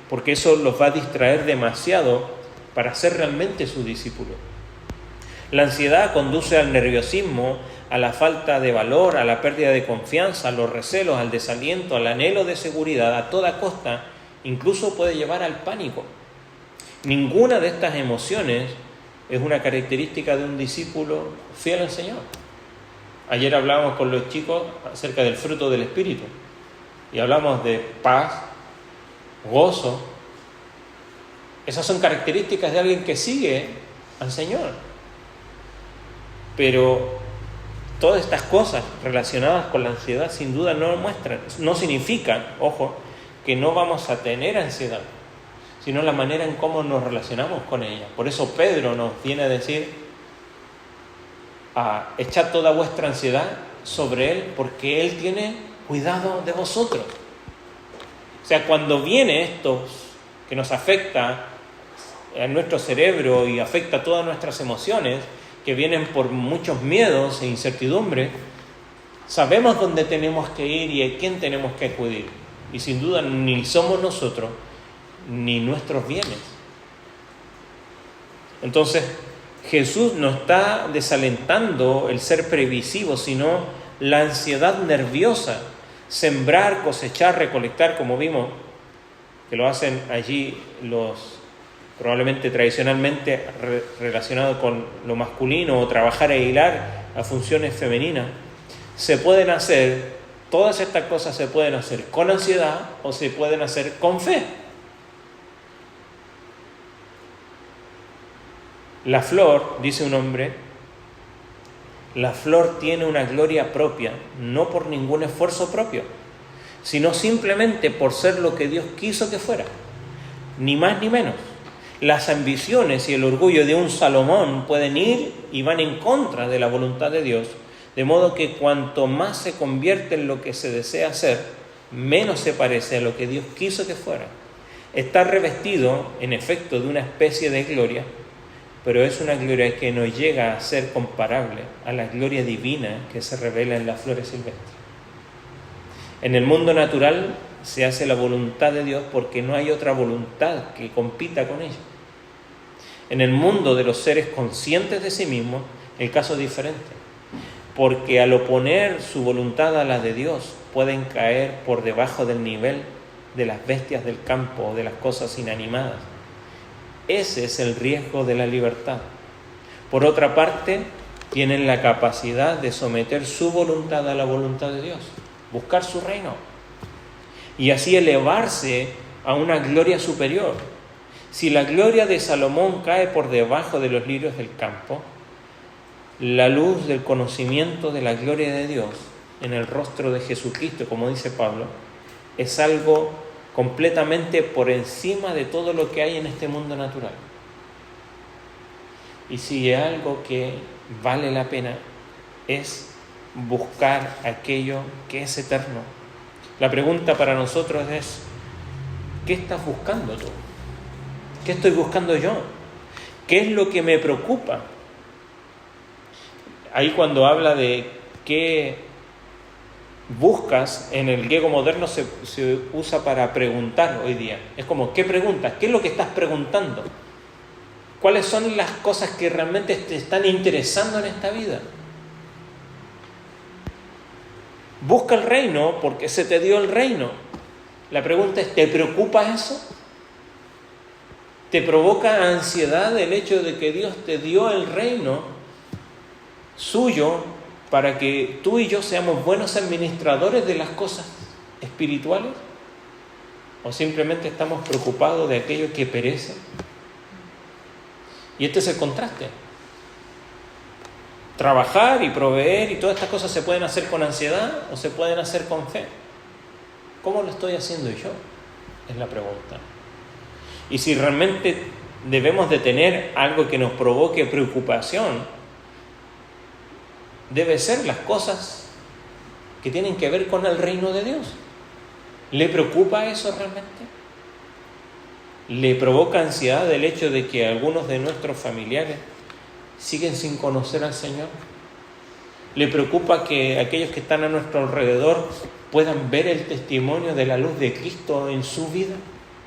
porque eso los va a distraer demasiado para ser realmente sus discípulos. La ansiedad conduce al nerviosismo, a la falta de valor, a la pérdida de confianza, a los recelos, al desaliento, al anhelo de seguridad a toda costa, incluso puede llevar al pánico. Ninguna de estas emociones es una característica de un discípulo fiel al Señor. Ayer hablábamos con los chicos acerca del fruto del Espíritu y hablamos de paz, gozo. Esas son características de alguien que sigue al Señor. Pero todas estas cosas relacionadas con la ansiedad sin duda no significan, ojo, que no vamos a tener ansiedad, sino la manera en cómo nos relacionamos con ella. Por eso Pedro nos viene a decir, echad toda vuestra ansiedad sobre Él, porque Él tiene cuidado de vosotros. O sea, cuando viene esto que nos afecta a nuestro cerebro y afecta a todas nuestras emociones, que vienen por muchos miedos e incertidumbres, sabemos dónde tenemos que ir y a quién tenemos que acudir. Y sin duda ni somos nosotros, ni nuestros bienes. Entonces, Jesús no está desalentando el ser previsivo, sino la ansiedad nerviosa. Sembrar, cosechar, recolectar, como vimos, que lo hacen allí los probablemente tradicionalmente relacionado con lo masculino, o trabajar e hilar a funciones femeninas, se pueden hacer, todas estas cosas se pueden hacer con ansiedad o se pueden hacer con fe. La flor, dice un hombre, la flor tiene una gloria propia, no por ningún esfuerzo propio, sino simplemente por ser lo que Dios quiso que fuera, ni más ni menos. Las ambiciones y el orgullo de un Salomón pueden ir y van en contra de la voluntad de Dios, de modo que cuanto más se convierte en lo que se desea hacer, menos se parece a lo que Dios quiso que fuera. Está revestido, en efecto, de una especie de gloria, pero es una gloria que no llega a ser comparable a la gloria divina que se revela en las flores silvestres. En el mundo natural se hace la voluntad de Dios porque no hay otra voluntad que compita con ella. En el mundo de los seres conscientes de sí mismos, el caso es diferente, porque al oponer su voluntad a la de Dios, pueden caer por debajo del nivel de las bestias del campo o de las cosas inanimadas. Ese es el riesgo de la libertad. Por otra parte, tienen la capacidad de someter su voluntad a la voluntad de Dios, buscar su reino y así elevarse a una gloria superior. Si la gloria de Salomón cae por debajo de los lirios del campo, la luz del conocimiento de la gloria de Dios en el rostro de Jesucristo, como dice Pablo, es algo completamente por encima de todo lo que hay en este mundo natural. Y si hay algo que vale la pena es buscar aquello que es eterno. La pregunta para nosotros es: ¿qué estás buscando tú? ¿Qué estoy buscando yo? ¿Qué es lo que me preocupa? Ahí cuando habla de qué buscas, en el griego moderno se usa para preguntar hoy día. Es como, ¿qué preguntas? ¿Qué es lo que estás preguntando? ¿Cuáles son las cosas que realmente te están interesando en esta vida? Busca el reino porque se te dio el reino. La pregunta es, ¿te preocupa eso? ¿Te provoca ansiedad el hecho de que Dios te dio el reino suyo para que tú y yo seamos buenos administradores de las cosas espirituales? ¿O simplemente estamos preocupados de aquello que perece? Y este es el contraste. Trabajar y proveer y todas estas cosas se pueden hacer con ansiedad o se pueden hacer con fe. ¿Cómo lo estoy haciendo yo? Es la pregunta. Y si realmente debemos de tener algo que nos provoque preocupación, debe ser las cosas que tienen que ver con el reino de Dios. ¿Le preocupa eso realmente? ¿Le provoca ansiedad el hecho de que algunos de nuestros familiares siguen sin conocer al Señor? ¿Le preocupa que aquellos que están a nuestro alrededor puedan ver el testimonio de la luz de Cristo en su vida?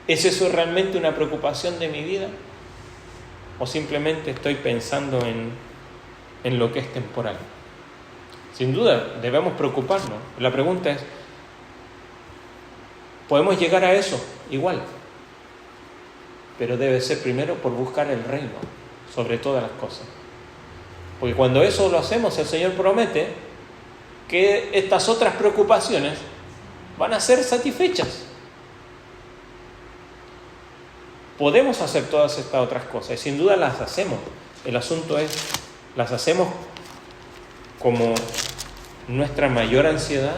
¿Es eso realmente una preocupación de mi vida? ¿O simplemente estoy pensando en lo que es temporal? Sin duda, debemos preocuparnos. La pregunta es, ¿podemos llegar a eso? Igual. Pero debe ser primero por buscar el reino sobre todas las cosas. Porque cuando eso lo hacemos, el Señor promete que estas otras preocupaciones van a ser satisfechas. Podemos hacer todas estas otras cosas y sin duda las hacemos. El asunto es, ¿las hacemos como nuestra mayor ansiedad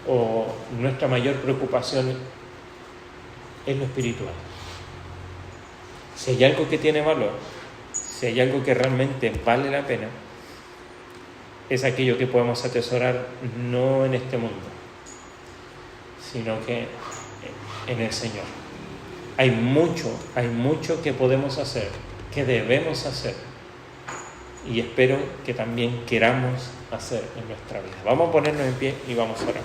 o nuestra mayor preocupación es lo espiritual? Si hay algo que tiene valor, si hay algo que realmente vale la pena, es aquello que podemos atesorar no en este mundo, sino que en el Señor. Hay mucho que podemos hacer, que debemos hacer, y espero que también queramos hacer en nuestra vida. Vamos a ponernos en pie y vamos a orar.